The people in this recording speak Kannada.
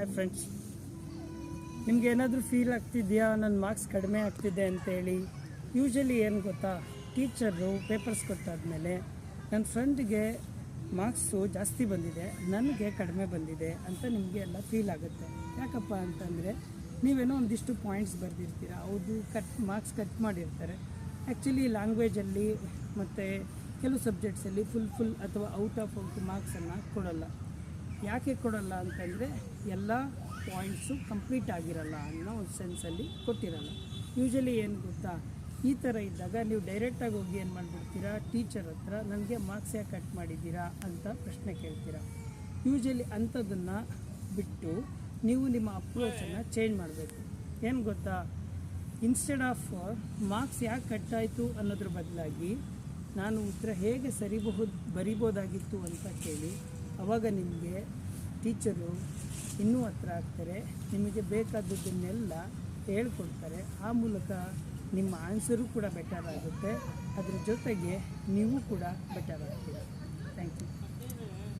ಹಾಯ್ ಫ್ರೆಂಡ್ಸ್, ನಿಮ್ಗೆ ಏನಾದರೂ ಫೀಲ್ ಆಗ್ತಿದೆಯಾ ನನ್ನ ಮಾರ್ಕ್ಸ್ ಕಡಿಮೆ ಆಗ್ತಿದೆ ಅಂತೇಳಿ? ಯೂಶ್ವಲಿ ಏನು ಗೊತ್ತಾ, ಟೀಚರು ಪೇಪರ್ಸ್ ಕೊಟ್ಟಾದಮೇಲೆ ನನ್ನ ಫ್ರೆಂಡ್ಗೆ ಮಾರ್ಕ್ಸು ಜಾಸ್ತಿ ಬಂದಿದೆ, ನನಗೆ ಕಡಿಮೆ ಬಂದಿದೆ ಅಂತ ನಿಮಗೆ ಎಲ್ಲ ಫೀಲ್ ಆಗುತ್ತೆ. ಯಾಕಪ್ಪ ಅಂತಂದರೆ ನೀವೇನೋ ಒಂದಿಷ್ಟು ಪಾಯಿಂಟ್ಸ್ ಬರೆದಿರ್ತೀರ, ಅವ್ರದ್ದು ಮಾರ್ಕ್ಸ್ ಕಟ್ ಮಾಡಿರ್ತಾರೆ. ಆ್ಯಕ್ಚುಲಿ ಲ್ಯಾಂಗ್ವೇಜಲ್ಲಿ ಮತ್ತು ಕೆಲವು ಸಬ್ಜೆಕ್ಟ್ಸಲ್ಲಿ ಫುಲ್ ಅಥವಾ ಔಟ್ ಮಾರ್ಕ್ಸನ್ನು ಕೊಡೋಲ್ಲ. ಯಾಕೆ ಕೊಡೋಲ್ಲ ಅಂತಂದರೆ ಎಲ್ಲ ಪಾಯಿಂಟ್ಸು ಕಂಪ್ಲೀಟ್ ಆಗಿರಲ್ಲ ಅನ್ನೋ ಒಂದು ಸೆನ್ಸಲ್ಲಿ ಕೊಟ್ಟಿರಲ್ಲ. ಯೂಶ್ವಲಿ ಏನು ಗೊತ್ತಾ, ಈ ಥರ ಇದ್ದಾಗ ನೀವು ಡೈರೆಕ್ಟಾಗಿ ಹೋಗಿ ಏನು ಮಾಡಿಬಿಡ್ತೀರಾ, ಟೀಚರ್ ಹತ್ರ ನನಗೆ ಮಾರ್ಕ್ಸ್ ಯಾಕೆ ಕಟ್ ಮಾಡಿದ್ದೀರಾ ಅಂತ ಪ್ರಶ್ನೆ ಕೇಳ್ತೀರಾ. ಯೂಶ್ವಲಿ ಅಂಥದ್ದನ್ನು ಬಿಟ್ಟು ನೀವು ನಿಮ್ಮ ಅಪ್ರೋಚನ್ನು ಚೇಂಜ್ ಮಾಡಬೇಕು. ಏನು ಗೊತ್ತಾ, ಇನ್ಸ್ಟೆಡ್ ಆಫ್ ಮಾರ್ಕ್ಸ್ ಯಾಕೆ ಕಟ್ಟಾಯಿತು ಅನ್ನೋದ್ರ ಬದಲಾಗಿ ನಾನು ಉತ್ತರ ಹೇಗೆ ಬರಿಬೋದಾಗಿತ್ತು ಅಂತ ಕೇಳಿ, ಆವಾಗ ನಿಮಗೆ ಟೀಚರು ಇನ್ನೂ ಹತ್ರ ಆಗ್ತಾರೆ, ನಿಮಗೆ ಬೇಕಾದದ್ದನ್ನೆಲ್ಲ ಹೇಳ್ಕೊಡ್ತಾರೆ. ಆ ಮೂಲಕ ನಿಮ್ಮ ಆನ್ಸರು ಕೂಡ ಬೆಟರ್ ಆಗುತ್ತೆ, ಅದರ ಜೊತೆಗೆ ನೀವು ಕೂಡ ಬೆಟರ್ ಆಗ್ತೀರ. Thank you.